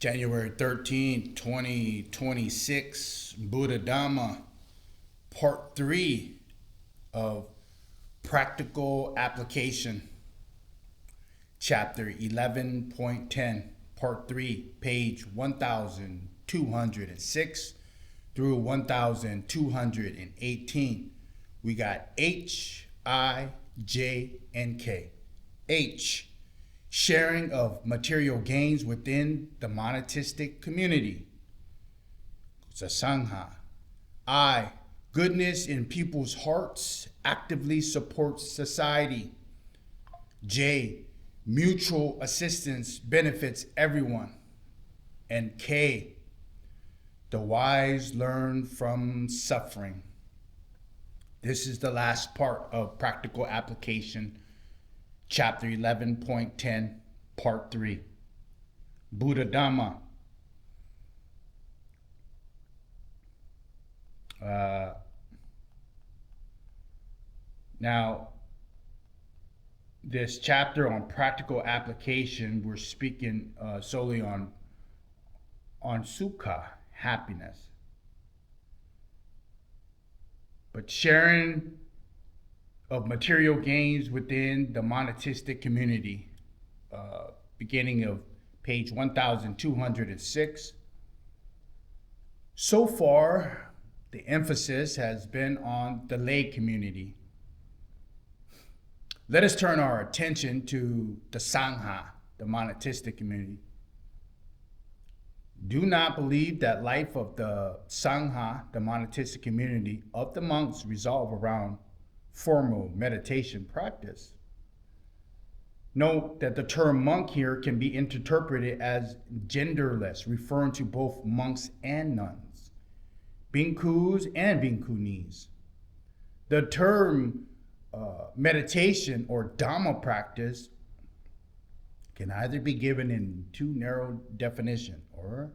January 13th, 2026, Buddha Dhamma, part 3 of practical application, chapter 11.10, part 3, page 1206 through 1218. We got H, I, J, and K. H, sharing of material gains within the monetistic community. Sasangha. I, goodness in people's hearts actively supports society. J, mutual assistance benefits everyone. And K, the wise learn from suffering. This is the last part of practical application, chapter 11.10, part 3. Buddha Dhamma. Now, this chapter on practical application, we're speaking solely on sukha, happiness. But sharing of material gains within the monetistic community, beginning of page 1206. So far, the emphasis has been on the lay community. Let us turn our attention to the Sangha, the monetistic community. Do not believe that life of the Sangha, the monetistic community of the monks, revolve around formal meditation practice. Note that the term monk here can be interpreted as genderless, referring to both monks and nuns, bhikkhus and bhikkhunis. The term meditation or Dhamma practice can either be given in too narrow definition, or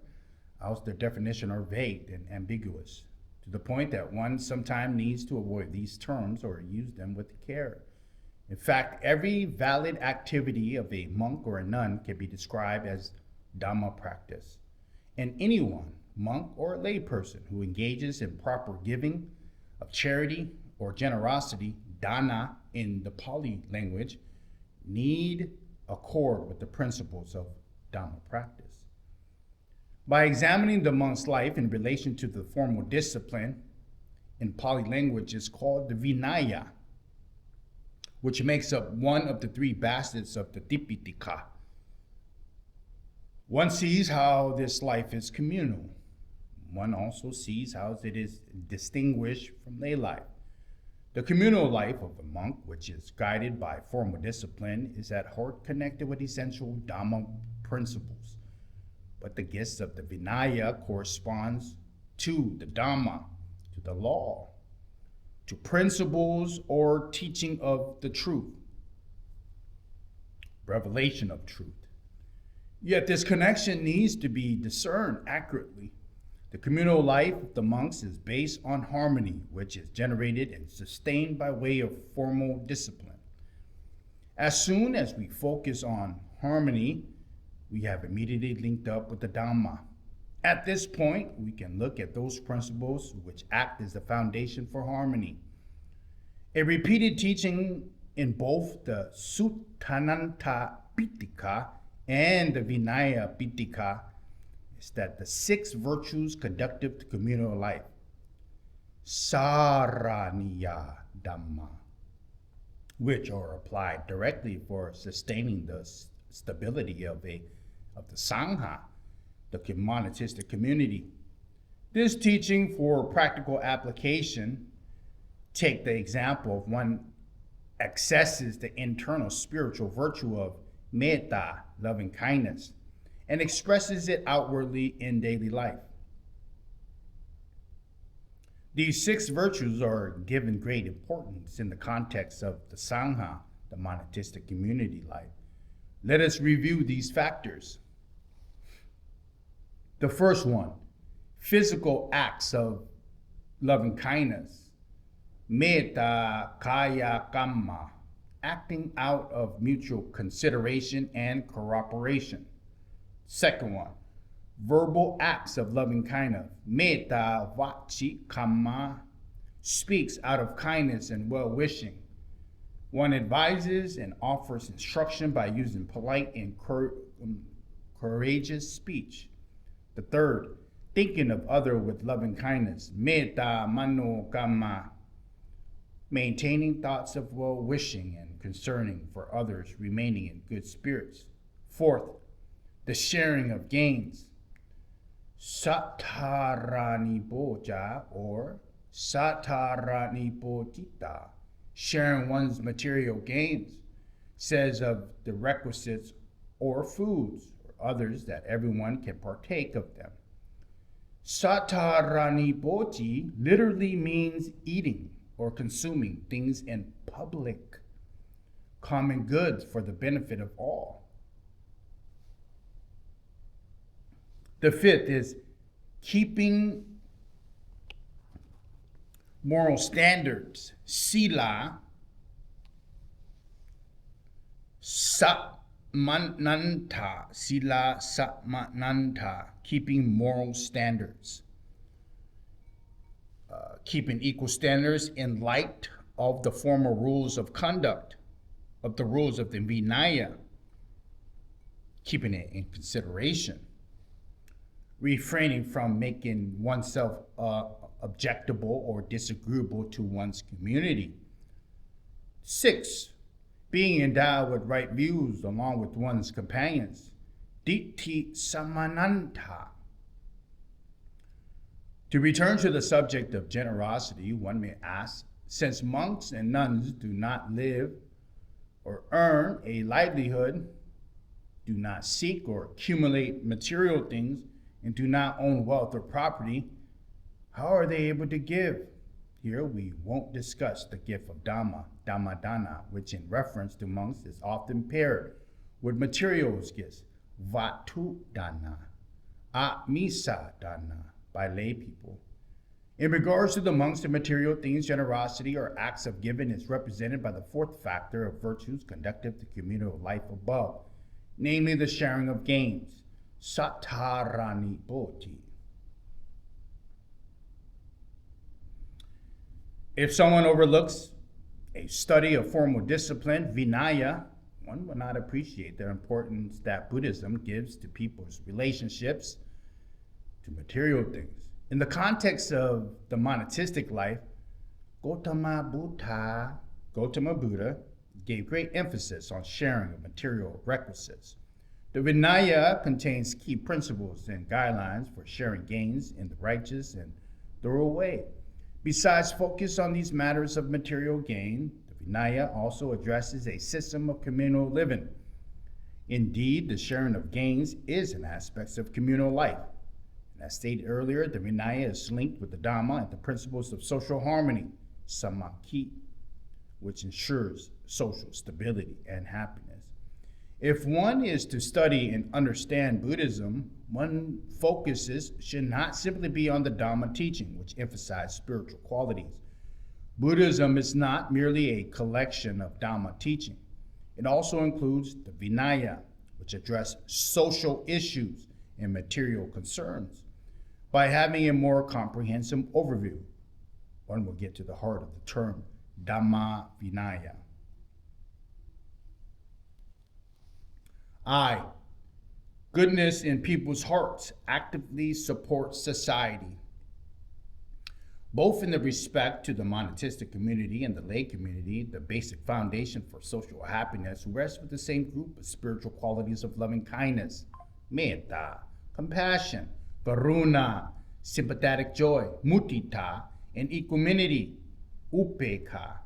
else the definition are vague and ambiguous, to the point that one sometimes needs to avoid these terms or use them with care. In fact, every valid activity of a monk or a nun can be described as Dhamma practice. And anyone, monk or layperson, who engages in proper giving of charity or generosity, dana in the Pali language, need accord with the principles of Dhamma practice. By examining the monk's life in relation to the formal discipline, in Pali language is called the Vinaya, which makes up one of the three baskets of the Tipitaka. One sees how this life is communal. One also sees how it is distinguished from lay life. The communal life of a monk, which is guided by formal discipline, is at heart connected with essential Dhamma principles. But the gifts of the Vinaya corresponds to the Dhamma, to the law, to principles or teaching of the truth, revelation of truth. Yet this connection needs to be discerned accurately. The communal life of the monks is based on harmony, which is generated and sustained by way of formal discipline. As soon as we focus on harmony, we have immediately linked up with the Dhamma. At this point, we can look at those principles which act as the foundation for harmony. A repeated teaching in both the Suttananta Pitaka and the Vinaya Pitaka is that the 6 virtues conducive to communal life, Saraniya Dhamma, which are applied directly for sustaining the stability of the Sangha, the monetistic community. This teaching for practical application, take the example of one accesses the internal spiritual virtue of metta, loving kindness, and expresses it outwardly in daily life. These 6 virtues are given great importance in the context of the Sangha, the monetistic community life. Let us review these factors. The first one, physical acts of loving kindness, metta kaya kamma, acting out of mutual consideration and cooperation. Second one, verbal acts of loving kindness. Metta vachi kamma speaks out of kindness and well-wishing. One advises and offers instruction by using polite and courageous speech. The third, thinking of other with loving kindness. Metta mano kamma, maintaining thoughts of well-wishing and concerning for others, remaining in good spirits. Fourth, the sharing of gains. Satarani boja or satarani bojita, sharing one's material gains, says of the requisites or foods or others that everyone can partake of them. Satarani boji literally means eating or consuming things in public, common goods for the benefit of all. The fifth is keeping moral standards. Sila samananta. Sila samananta. Keeping moral standards. Keeping equal standards in light of the formal rules of conduct, of the rules of the Vinaya. Keeping it in consideration. Refraining from making oneself objectable or disagreeable to one's community. 6, being endowed with right views along with one's companions. Ditti samananta. To return to the subject of generosity, one may ask, since monks and nuns do not live or earn a livelihood, do not seek or accumulate material things, and do not own wealth or property, how are they able to give? Here we won't discuss the gift of Dhamma, Dhammadana, which in reference to monks is often paired with materials gifts, Vatu Dana, Amisa Dana, by lay people. In regards to the monks and material things, generosity or acts of giving is represented by the fourth factor of virtues conducive to communal life above, namely the sharing of gains. Satarani Bhoti. If someone overlooks a study of formal discipline, Vinaya, one will not appreciate the importance that Buddhism gives to people's relationships to material things. In the context of the monastic life, Gautama Buddha gave great emphasis on sharing of material requisites. The Vinaya contains key principles and guidelines for sharing gains in the righteous and thorough way. Besides focus on these matters of material gain, the Vinaya also addresses a system of communal living. Indeed, the sharing of gains is an aspect of communal life. And as stated earlier, the Vinaya is linked with the Dhamma and the principles of social harmony, Samakhi, which ensures social stability and happiness. If one is to study and understand Buddhism, one focuses should not simply be on the Dhamma teaching, which emphasizes spiritual qualities. Buddhism is not merely a collection of Dhamma teaching. It also includes the Vinaya, which address social issues and material concerns. By having a more comprehensive overview, one will get to the heart of the term Dhamma Vinaya. I, goodness in people's hearts actively supports society, both in the respect to the monastic community and the lay community. The basic foundation for social happiness rests with the same group of spiritual qualities of loving kindness, metta, compassion, karuna, sympathetic joy, mudita, and equanimity, upekkha.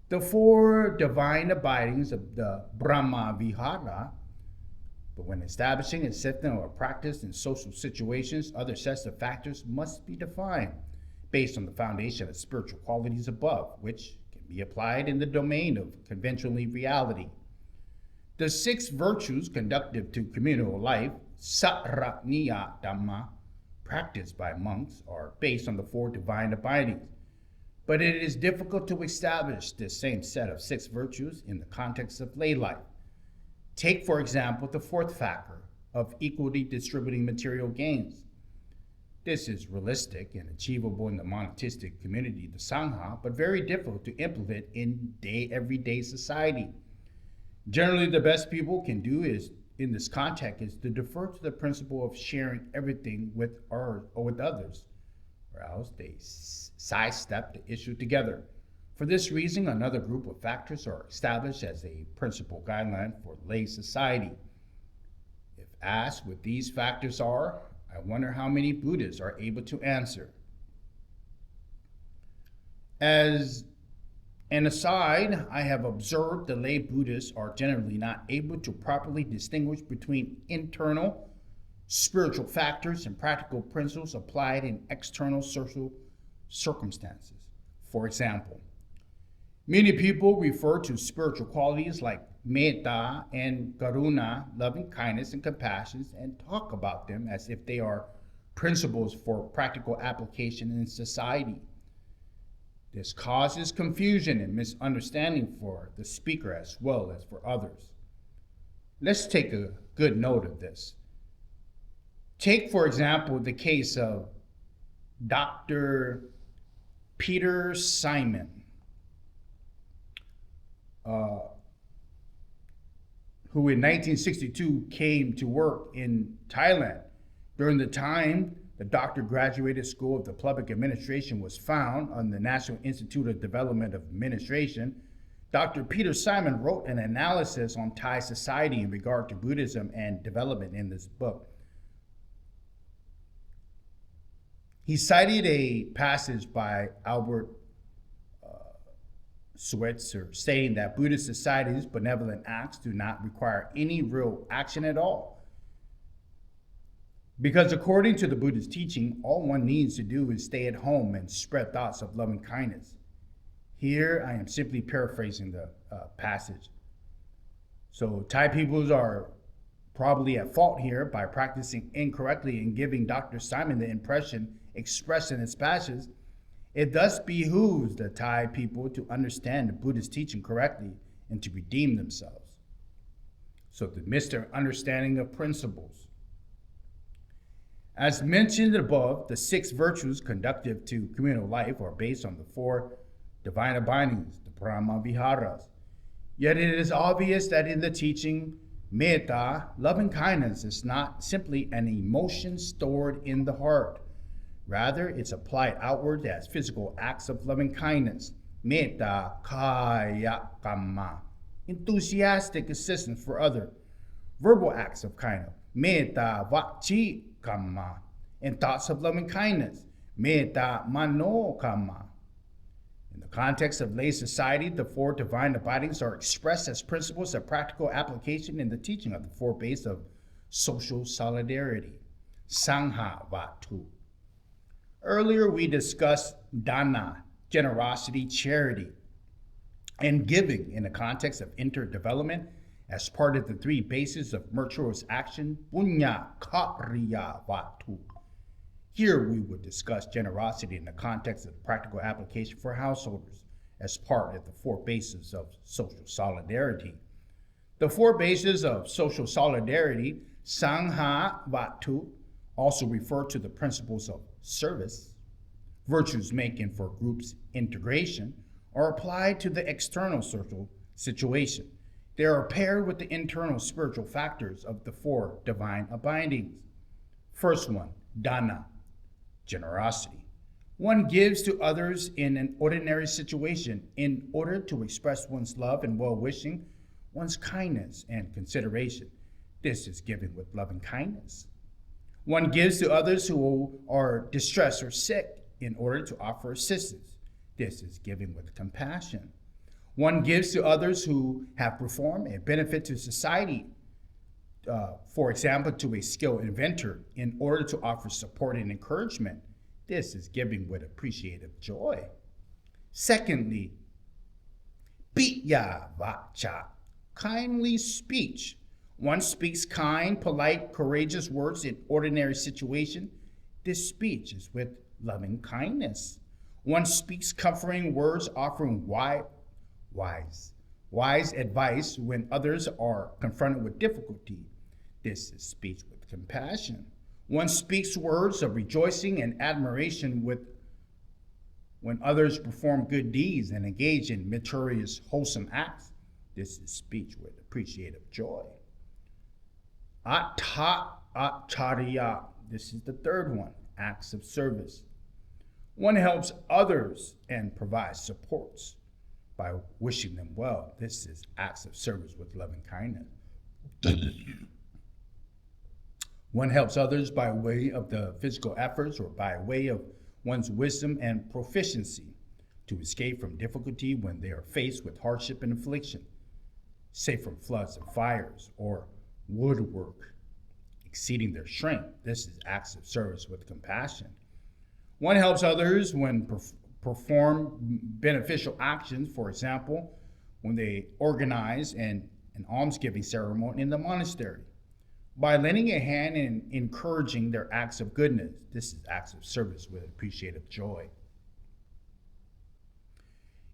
The 4 divine abidings of the Brahma Vihara. But when establishing a system or practice in social situations, other sets of factors must be defined based on the foundation of spiritual qualities above, which can be applied in the domain of conventional reality. The 6 virtues conducive to communal life, saraniya dhamma, practiced by monks, are based on the 4 divine abidings. But it is difficult to establish this same set of 6 virtues in the context of lay life. Take, for example, the 4th factor, of equally distributing material gains. This is realistic and achievable in the monetistic community, the Sangha, but very difficult to implement in everyday society. Generally, the best people can do is in this context is to defer to the principle of sharing everything with others, or else they sidestep the issue together. For this reason, another group of factors are established as a principal guideline for lay society. If asked what these factors are, I wonder how many Buddhists are able to answer. As an aside, I have observed the lay Buddhists are generally not able to properly distinguish between internal spiritual factors and practical principles applied in external social circumstances. For example, many people refer to spiritual qualities like metta and karuna, loving kindness and compassion, and talk about them as if they are principles for practical application in society. This causes confusion and misunderstanding for the speaker as well as for others. Let's take a good note of this. Take, for example, the case of Dr. Peter Simon, who in 1962 came to work in Thailand. During the time the doctor graduated School of the Public Administration was found on the National Institute of Development of Administration, Dr. Peter Simon wrote an analysis on Thai society in regard to Buddhism and development in this book. He cited a passage by Albert Schweitzer stating that Buddhist society's benevolent acts do not require any real action at all. Because according to the Buddhist teaching, all one needs to do is stay at home and spread thoughts of loving kindness. Here, I am simply paraphrasing the passage. So Thai peoples are probably at fault here by practicing incorrectly and giving Dr. Simon the impression expressed in his passage. It thus behooves the Thai people to understand the Buddhist teaching correctly and to redeem themselves. So the misunderstanding of principles. As mentioned above, the 6 virtues conducive to communal life are based on the 4 divine abidings, the Brahma Viharas. Yet it is obvious that in the teaching, metta, loving kindness, is not simply an emotion stored in the heart. Rather, it's applied outward as physical acts of loving kindness. Metta kaya kamma, enthusiastic assistance for others. Verbal acts of kindness. Metta vachi kamma, and thoughts of loving kindness. Metta mano kamma. In the context of lay society, the 4 divine abidings are expressed as principles of practical application in the teaching of the 4 bases of social solidarity. Sangha vatu. Earlier, we discussed dana, generosity, charity, and giving in the context of interdevelopment as part of the 3 bases of virtuous action, punya karya vatu. Here, we would discuss generosity in the context of practical application for householders as part of the 4 bases of social solidarity. The 4 bases of social solidarity, sangha vatu, also refer to the principles of service, virtues making for groups integration, are applied to the external social situation. They are paired with the internal spiritual factors of the 4 divine abidings. First one, dana, generosity. One gives to others in an ordinary situation in order to express one's love and well-wishing, one's kindness and consideration. This is giving with loving kindness. One gives to others who are distressed or sick in order to offer assistance. This is giving with compassion. One gives to others who have performed a benefit to society, for example, to a skilled inventor, in order to offer support and encouragement. This is giving with appreciative joy. Secondly, pitya vacha, kindly speech. One speaks kind, polite, courageous words in ordinary situation. This speech is with loving kindness. One speaks comforting words, offering wise advice when others are confronted with difficulty. This is speech with compassion. One speaks words of rejoicing and admiration when others perform good deeds and engage in meritorious, wholesome acts. This is speech with appreciative joy. Atta acharya. This is the third one, acts of service. One helps others and provides supports by wishing them well. This is acts of service with loving kindness. One helps others by way of the physical efforts or by way of one's wisdom and proficiency to escape from difficulty when they are faced with hardship and affliction, say from floods and fires or woodwork exceeding their strength. This is acts of service with compassion. One helps others when perform beneficial actions, for example, when they organize an almsgiving ceremony in the monastery, by lending a hand and encouraging their acts of goodness. This is acts of service with appreciative joy.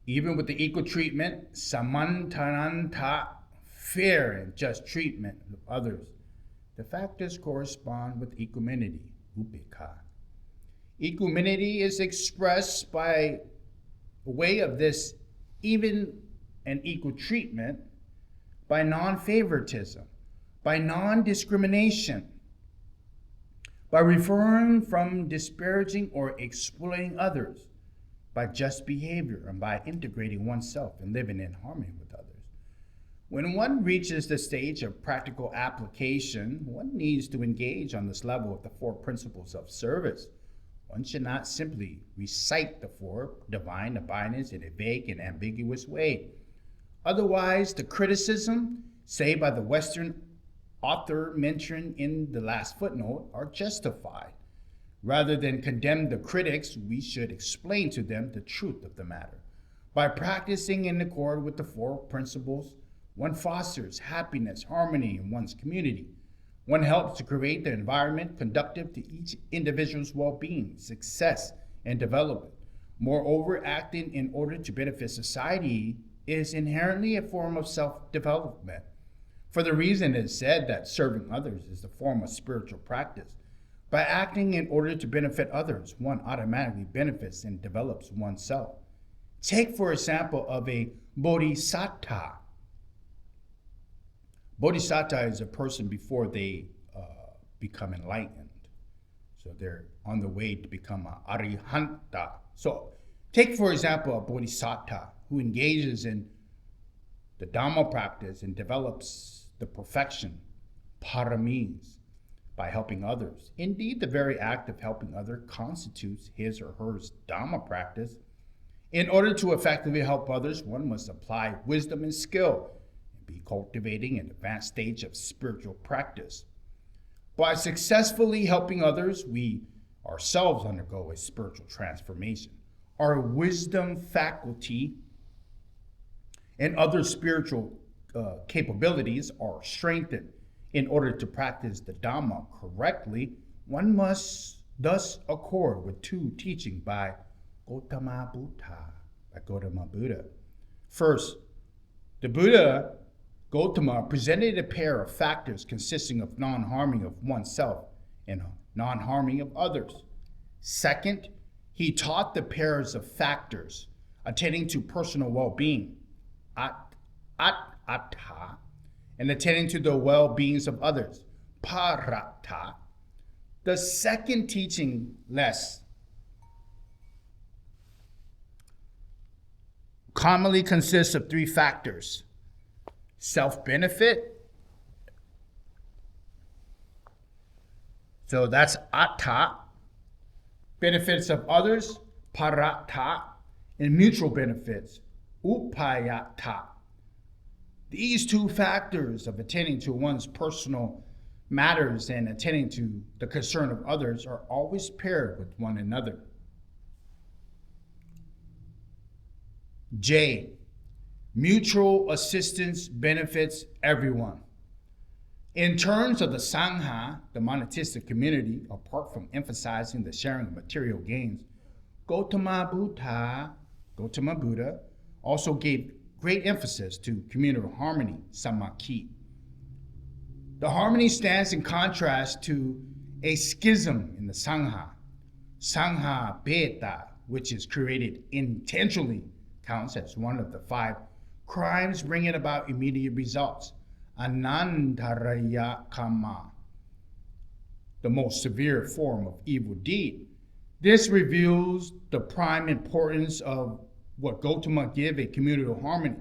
Even with the equal treatment, samantananta, fair and just treatment of others, the factors correspond with equanimity, upekha. Equanimity is expressed by way of this even and equal treatment, by non-favoritism, by non-discrimination, by refraining from disparaging or exploiting others, by just behavior, and by integrating oneself and living in harmony with others. When one reaches the stage of practical application, one needs to engage on this level of the four principles of service. One should not simply recite the four divine abidance in a vague and ambiguous way. Otherwise, the criticism, say by the Western author mentioned in the last footnote, are justified. Rather than condemn the critics, we should explain to them the truth of the matter. By practicing in accord with the four principles, one fosters happiness, harmony in one's community. One helps to create the environment conducive to each individual's well-being, success, and development. Moreover, acting in order to benefit society is inherently a form of self-development. For the reason it is said that serving others is a form of spiritual practice. By acting in order to benefit others, one automatically benefits and develops oneself. Take, for example, of a bodhisattva. Bodhisattva is a person before they become enlightened. So they're on the way to become an arihanta. So take, for example, a bodhisattva who engages in the Dhamma practice and develops the perfection, paramis, by helping others. Indeed, the very act of helping others constitutes his or her Dhamma practice. In order to effectively help others, one must apply wisdom and skill and be cultivating an advanced stage of spiritual practice. By successfully helping others, we ourselves undergo a spiritual transformation. Our wisdom faculty and other spiritual capabilities are strengthened. In order to practice the Dhamma correctly, one must thus accord with two teachings by Gautama Buddha. First, the Buddha Gautama presented a pair of factors consisting of non-harming of oneself and non-harming of others. Second, he taught the pairs of factors attending to personal well-being, atta, and attending to the well-beings of others, parata. The second teaching less commonly consists of three factors: self-benefit, so that's atta, benefits of others, parata, and mutual benefits, upayata. These two factors of attending to one's personal matters and attending to the concern of others are always paired with one another. J, mutual assistance benefits everyone. In terms of the Sangha, the monastic community, apart from emphasizing the sharing of material gains, Gautama Buddha also gave great emphasis to communal harmony, samadhi. The harmony stands in contrast to a schism in the Sangha. Sangha Beta, which is created intentionally, counts as one of the 5 crimes bringing about immediate results. Anantaraya Kama, the most severe form of evil deed. This reveals the prime importance of what Gautama gave a communal harmony.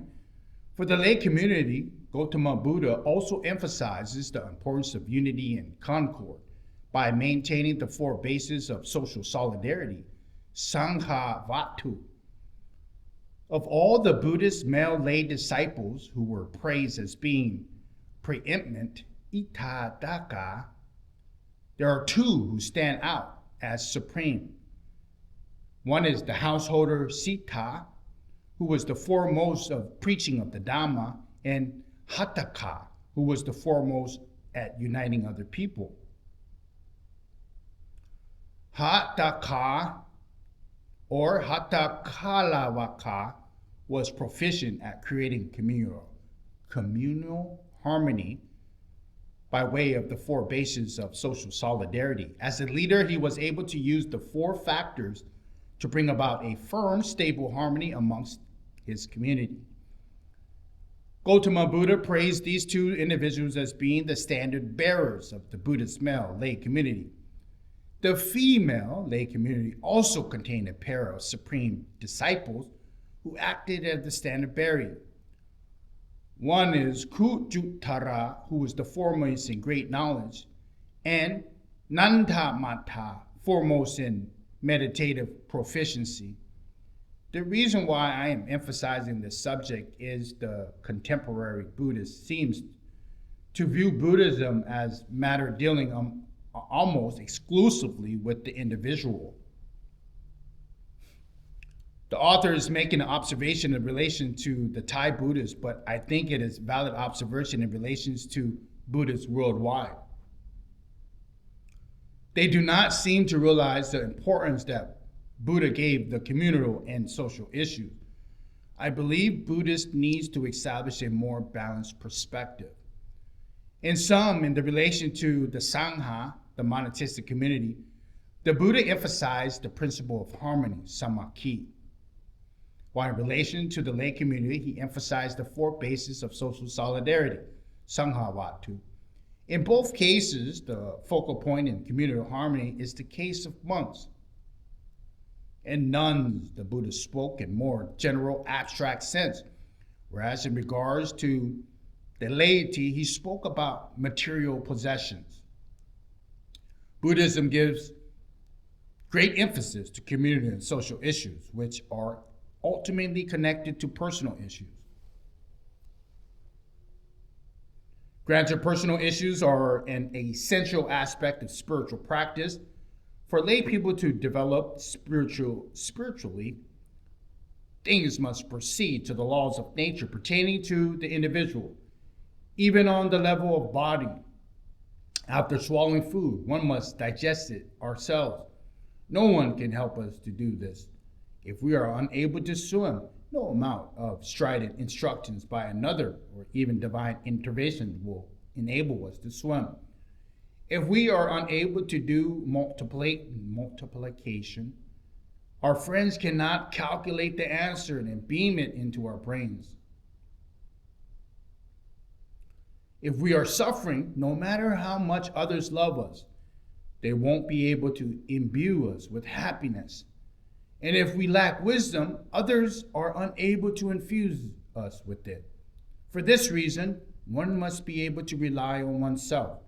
For the lay community, Gautama Buddha also emphasizes the importance of unity and concord by maintaining the 4 bases of social solidarity, Sangha Vatu. Of all the Buddhist male lay disciples who were praised as being preeminent, Itadaka, there are 2 who stand out as supreme. One is the householder Sita, who was the foremost of preaching of the Dhamma, and Hataka, who was the foremost at uniting other people. Hataka, or Hatakalavaka, was proficient at creating communal harmony by way of the 4 bases of social solidarity. As a leader, he was able to use the 4 factors to bring about a firm, stable harmony amongst his community. Gautama Buddha praised these 2 individuals as being the standard bearers of the Buddhist male lay community. The female lay community also contained a pair of supreme disciples who acted as the standard bearer. One is Kujutara, who was the foremost in great knowledge, and Nandamata, foremost in meditative proficiency. The reason why I am emphasizing this subject is the contemporary Buddhist seems to view Buddhism as matter dealing almost exclusively with the individual. The author is making an observation in relation to the Thai Buddhists, but I think it is valid observation in relation to Buddhists worldwide. They do not seem to realize the importance that Buddha gave the communal and social issues. I believe Buddhists need to establish a more balanced perspective. In sum, in the relation to the Sangha, the monastic community, the Buddha emphasized the principle of harmony, samakhi. While in relation to the lay community, he emphasized the 4 bases of social solidarity, Sanghavatu. In both cases, the focal point in communal harmony is the case of monks. In nuns, the Buddha spoke in more general, abstract sense, whereas in regards to the laity, he spoke about material possessions. Buddhism gives great emphasis to community and social issues, which are ultimately connected to personal issues. Granted, personal issues are an essential aspect of spiritual practice. For lay people to develop spiritually, things must proceed to the laws of nature pertaining to the individual, even on the level of body. After swallowing food, one must digest it ourselves. No one can help us to do this. If we are unable to swim, no amount of strident instructions by another or even divine intervention will enable us to swim. If we are unable to do multiplication, our friends cannot calculate the answer and beam it into our brains. If we are suffering, no matter how much others love us, they won't be able to imbue us with happiness. And if we lack wisdom, others are unable to infuse us with it. For this reason, one must be able to rely on oneself.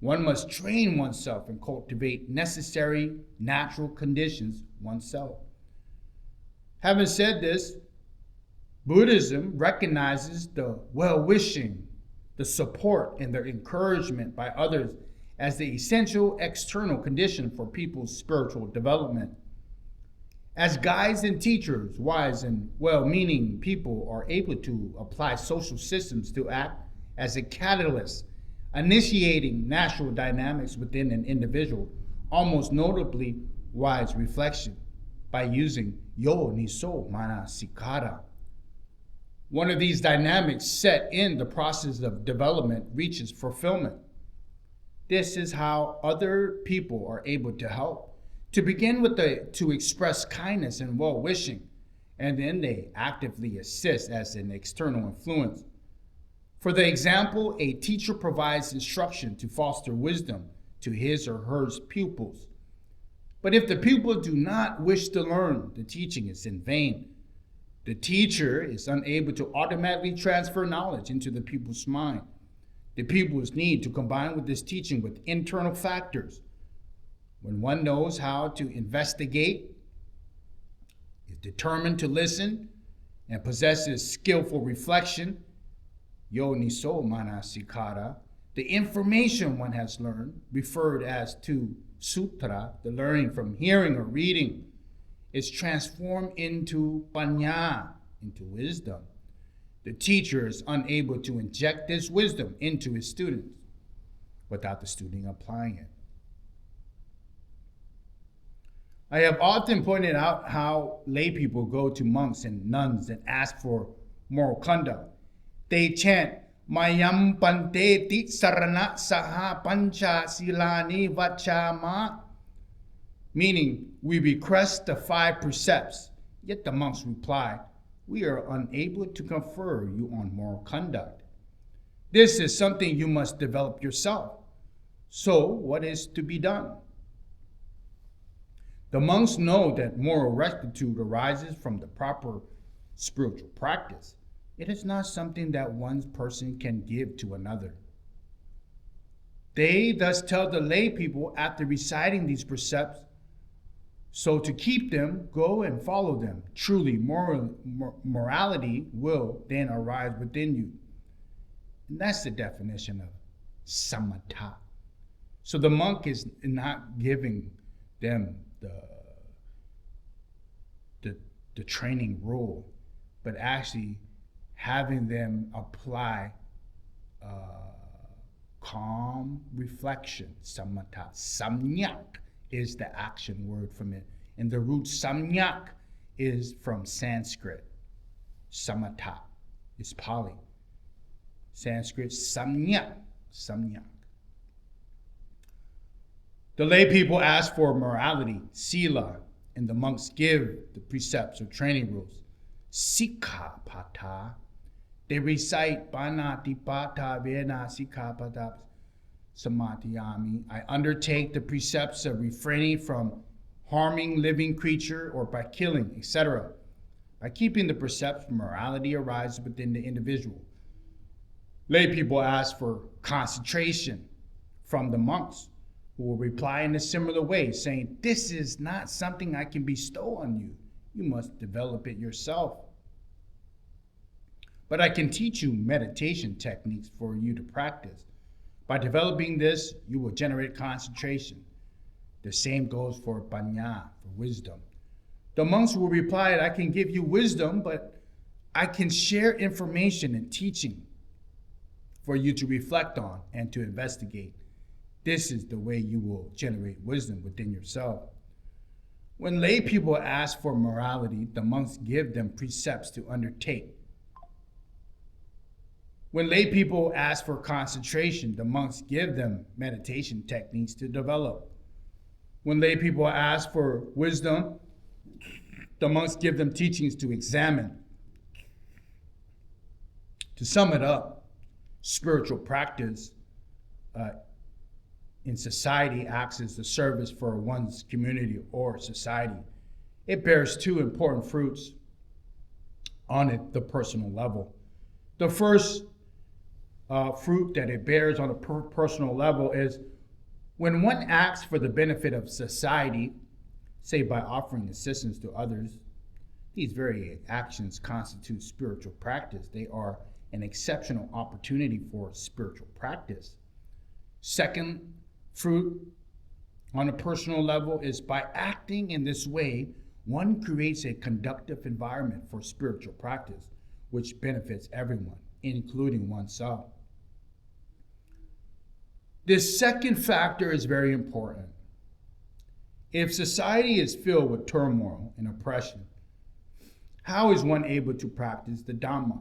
One must train oneself and cultivate necessary natural conditions oneself. Having said this, Buddhism recognizes the well-wishing, the support, and the encouragement by others as the essential external condition for people's spiritual development. As guides and teachers, wise and well-meaning people are able to apply social systems to act as a catalyst, initiating natural dynamics within an individual, almost notably wise reflection, by using yo niso manasikara. One of these dynamics set in the process of development reaches fulfillment. This is how other people are able to help. To begin with, to express kindness and well wishing, and then they actively assist as an external influence. For the example, a teacher provides instruction to foster wisdom to his or her pupils. But if the pupil do not wish to learn, the teaching is in vain. The teacher is unable to automatically transfer knowledge into the pupil's mind. The pupils need to combine with this teaching with internal factors. When one knows how to investigate, is determined to listen, and possesses skillful reflection, yoniso manasikara, the information one has learned, referred as to sutra, the learning from hearing or reading, is transformed into panya, into wisdom. The teacher is unable to inject this wisdom into his students without the student applying it. I have often pointed out how lay people go to monks and nuns and ask for moral conduct. They chant, Mayam panteti sarana saha pancha silani vachama, meaning we request the 5 precepts. Yet the monks reply, we are unable to confer you on moral conduct. This is something you must develop yourself. So what is to be done? The monks know that moral rectitude arises from the proper spiritual practice. It is not something that one person can give to another. They thus tell the lay people after reciting these precepts, so to keep them, go and follow them. Truly, morality will then arise within you. And that's the definition of samatha. So the monk is not giving them the training rule, but actually having them apply calm reflection, samatha. Samyak is the action word from it. And the root samyak is from Sanskrit. Samatha is Pali. Sanskrit samyak. The lay people ask for morality, sila, and the monks give the precepts or training rules. Sikkhapada. They recite Panatipata Vena Sikkhapada Samadhiyami. I undertake the precepts of refraining from harming living creature or by killing, etc. By keeping the precepts, morality arises within the individual. Lay people ask for concentration from the monks, who will reply in a similar way, saying, this is not something I can bestow on you. You must develop it yourself. But I can teach you meditation techniques for you to practice. By developing this, you will generate concentration. The same goes for panya, for wisdom. The monks will reply that I can give you wisdom, but I can share information and teaching for you to reflect on and to investigate. This is the way you will generate wisdom within yourself. When lay people ask for morality, the monks give them precepts to undertake. When lay people ask for concentration, the monks give them meditation techniques to develop. When lay people ask for wisdom, the monks give them teachings to examine. To sum it up, spiritual practice in society acts as the service for one's community or society. It bears 2 important fruits on the personal level. The first fruit that it bears on a personal level is when one acts for the benefit of society, say by offering assistance to others, these very actions constitute spiritual practice. They are an exceptional opportunity for spiritual practice. Second fruit on a personal level is by acting in this way, one creates a conducive environment for spiritual practice, which benefits everyone, including oneself. This second factor is very important. If society is filled with turmoil and oppression, how is one able to practice the Dhamma?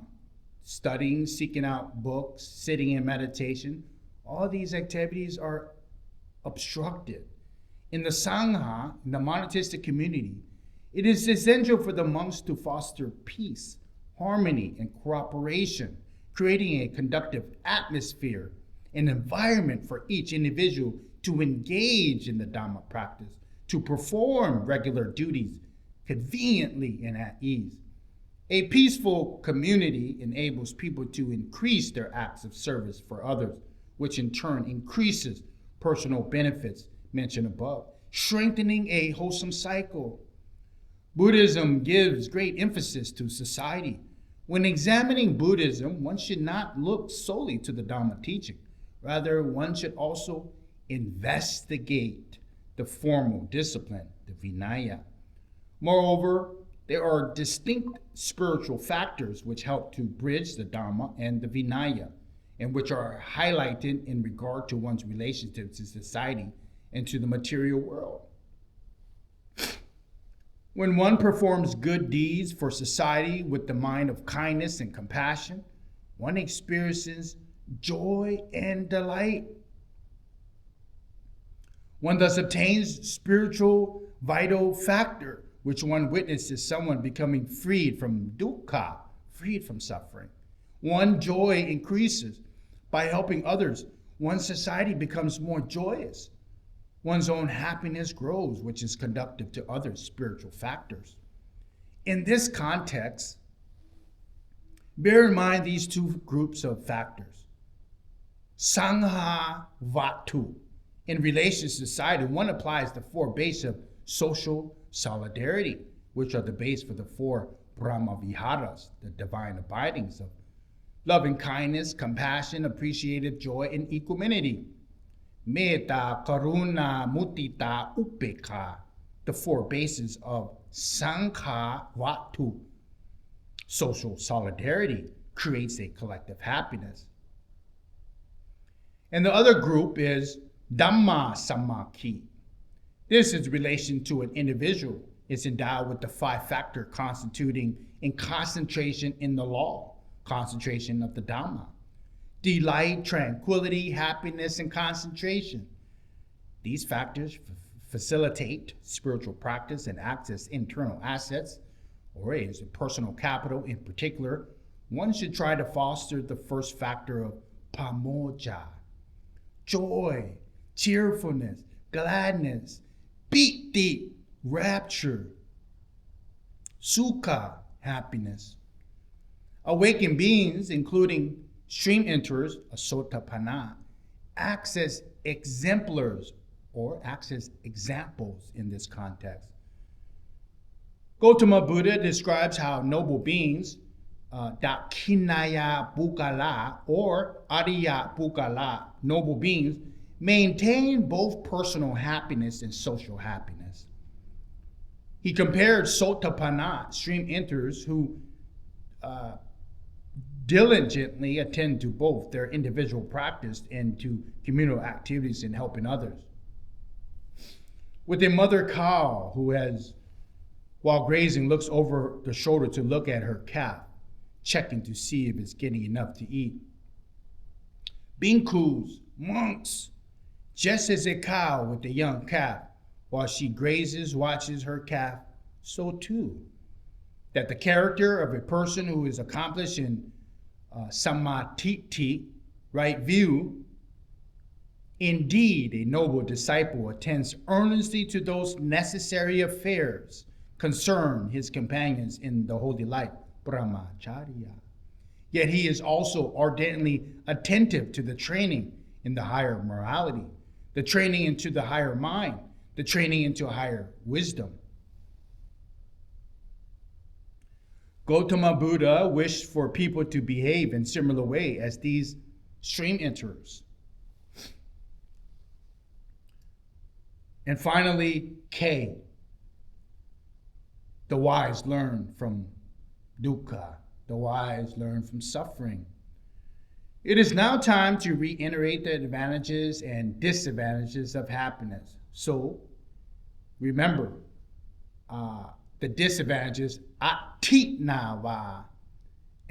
Studying, seeking out books, sitting in meditation, all these activities are obstructed. In the Sangha, in the monatistic community, it is essential for the monks to foster peace, harmony, and cooperation, creating a conducive atmosphere, an environment for each individual to engage in the Dhamma practice, to perform regular duties conveniently and at ease. A peaceful community enables people to increase their acts of service for others, which in turn increases personal benefits mentioned above, strengthening a wholesome cycle. Buddhism gives great emphasis to society. When examining Buddhism, one should not look solely to the Dhamma teaching. Rather, one should also investigate the formal discipline, the Vinaya. Moreover, there are distinct spiritual factors which help to bridge the Dhamma and the Vinaya, and which are highlighted in regard to one's relationship to society and to the material world. When one performs good deeds for society with the mind of kindness and compassion, one experiences joy and delight. One thus obtains spiritual vital factor, which one witnesses someone becoming freed from dukkha, freed from suffering. One joy increases by helping others. One society becomes more joyous. One's own happiness grows, which is conducive to other spiritual factors. In this context, bear in mind these two groups of factors. Sangha Vatu. In relation to society, one applies the four bases of social solidarity, which are the base for the four Brahma Viharas, the divine abidings of loving kindness, compassion, appreciative joy, and equanimity. Metta, Karuna, Mudita, Upekkha, the four bases of Sangha Vatu. Social solidarity creates a collective happiness. And the other group is Dhamma Samakhi. This is relation to an individual. It's endowed with the five factor constituting in concentration in the law, concentration of the Dhamma. Delight, tranquility, happiness, and concentration. These factors facilitate spiritual practice and access internal assets, or as a personal capital in particular. One should try to foster the first factor of pamoja, joy, cheerfulness, gladness, piti, rapture, sukha, happiness. Awakened beings, including stream enterers, asotapanna, acts as exemplars or acts as examples in this context. Gautama Buddha describes how noble beings, Dakshinaya Bukala or Ariya Bukala, noble beings, maintain both personal happiness and social happiness. He compared Sotapanna, stream enterers, who diligently attend to both their individual practice and to communal activities in helping others, with a mother cow who has, while grazing, looks over the shoulder to look at her calf, checking to see if it's getting enough to eat. Bhikkhus, monks, just as a cow with a young calf, while she grazes, watches her calf, so too, that the character of a person who is accomplished in samatiti, right view, indeed a noble disciple attends earnestly to those necessary affairs concern his companions in the holy life, brahmacharya. Yet he is also ardently attentive to the training in the higher morality, the training into the higher mind, the training into higher wisdom. Gautama Buddha wished for people to behave in similar way as these stream enterers. And finally, K. The wise learn from dukkha. The wise learn from suffering. It is now time to reiterate the advantages and disadvantages of happiness. So, remember, the disadvantages, atitnava,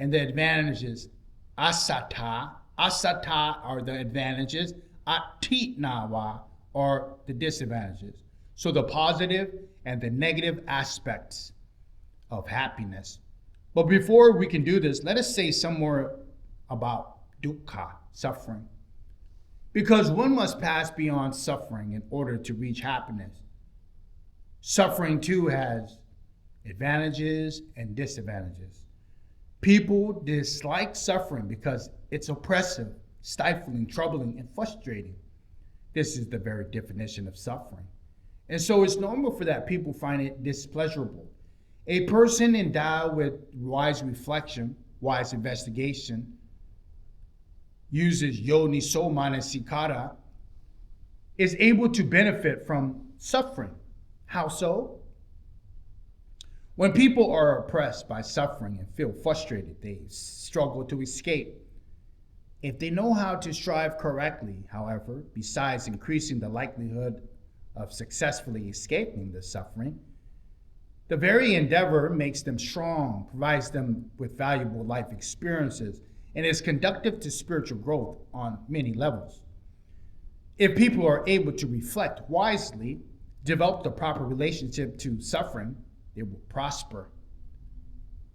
and the advantages, asata. Asata are the advantages, atitnava or the disadvantages. So the positive and the negative aspects of happiness. But before we can do this, let us say some more about dukkha, suffering. Because one must pass beyond suffering in order to reach happiness. Suffering too has advantages and disadvantages. People dislike suffering because it's oppressive, stifling, troubling, and frustrating. This is the very definition of suffering. And so it's normal for that people find it displeasurable. A person endowed with wise reflection, wise investigation, uses yoniso manasikara, is able to benefit from suffering. How so? When people are oppressed by suffering and feel frustrated, they struggle to escape. If they know how to strive correctly, however, besides increasing the likelihood of successfully escaping the suffering, the very endeavor makes them strong, provides them with valuable life experiences, and is conducive to spiritual growth on many levels. If people are able to reflect wisely, develop the proper relationship to suffering, they will prosper.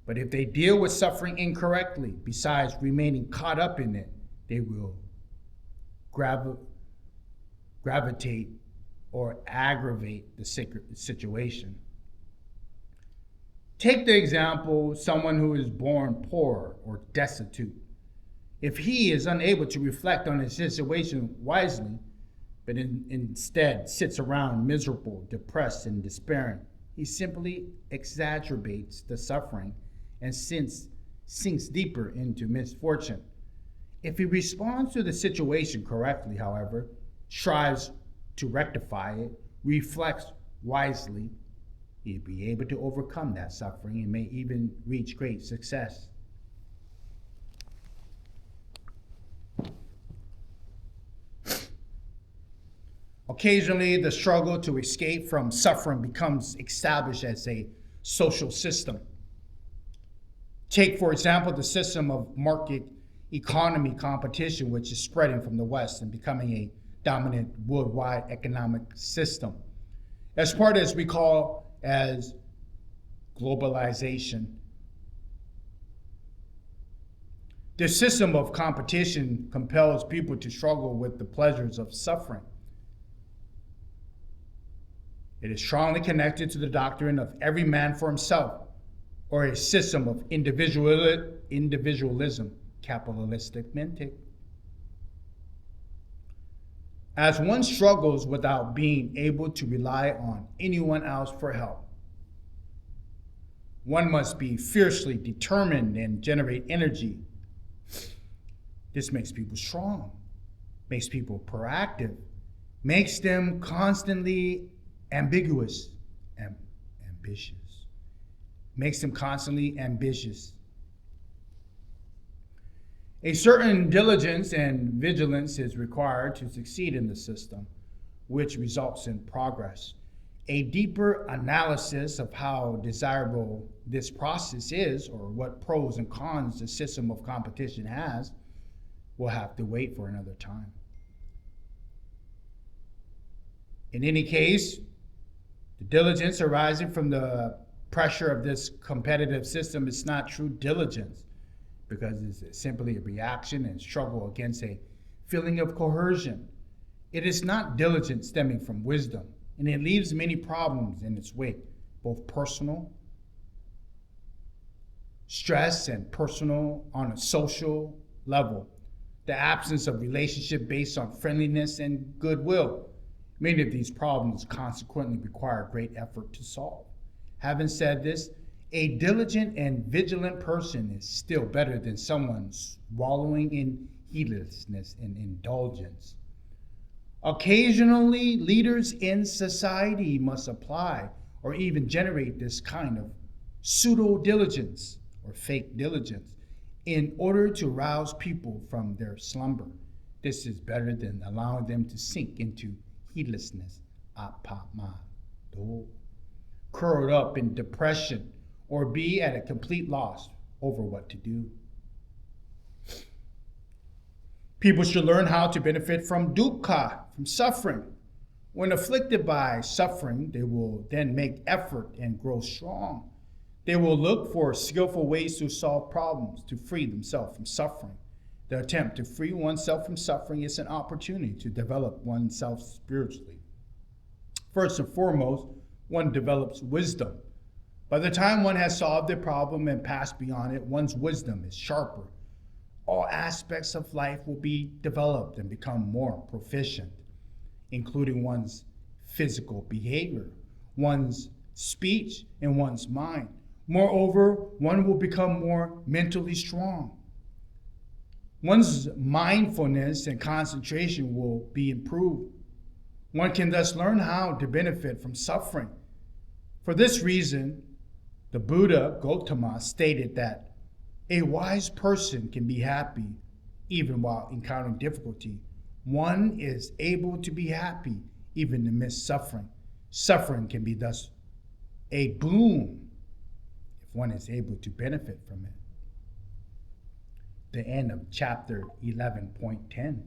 But if they deal with suffering incorrectly, besides remaining caught up in it, they will gravitate or aggravate the situation. Take the example, someone who is born poor or destitute. If he is unable to reflect on his situation wisely, but instead sits around miserable, depressed, and despairing, he simply exacerbates the suffering and sinks deeper into misfortune. If he responds to the situation correctly, however, strives to rectify it, reflects wisely, he'll be able to overcome that suffering and may even reach great success. Occasionally, the struggle to escape from suffering becomes established as a social system. Take, for example, the system of market economy competition, which is spreading from the West and becoming a dominant worldwide economic system. As part as we call as globalization. This system of competition compels people to struggle with the pleasures of suffering. It is strongly connected to the doctrine of every man for himself, or a system of individualism, capitalistic mente. As one struggles without being able to rely on anyone else for help, one must be fiercely determined and generate energy. This makes people strong, makes people proactive, makes them constantly ambitious, makes them constantly ambitious. A certain diligence and vigilance is required to succeed in the system, which results in progress. A deeper analysis of how desirable this process is, or what pros and cons the system of competition has, will have to wait for another time. In any case, the diligence arising from the pressure of this competitive system is not true diligence, because it's simply a reaction and struggle against a feeling of coercion. It is not diligence stemming from wisdom, and it leaves many problems in its wake, both personal stress and personal on a social level. The absence of relationship based on friendliness and goodwill. Many of these problems consequently require great effort to solve. Having said this, a diligent and vigilant person is still better than someone wallowing in heedlessness and indulgence. Occasionally, leaders in society must apply or even generate this kind of pseudo-diligence or fake diligence in order to rouse people from their slumber. This is better than allowing them to sink into heedlessness, curled up in depression, or be at a complete loss over what to do. People should learn how to benefit from dukkha, from suffering. When afflicted by suffering, they will then make effort and grow strong. They will look for skillful ways to solve problems, to free themselves from suffering. The attempt to free oneself from suffering is an opportunity to develop oneself spiritually. First and foremost, one develops wisdom. By the time one has solved a problem and passed beyond it, one's wisdom is sharper. All aspects of life will be developed and become more proficient, including one's physical behavior, one's speech, and one's mind. Moreover, one will become more mentally strong. One's mindfulness and concentration will be improved. One can thus learn how to benefit from suffering. For this reason, the Buddha Gautama stated that a wise person can be happy even while encountering difficulty. One is able to be happy even amidst suffering. Suffering can be thus a boon if one is able to benefit from it. The end of chapter 11.10.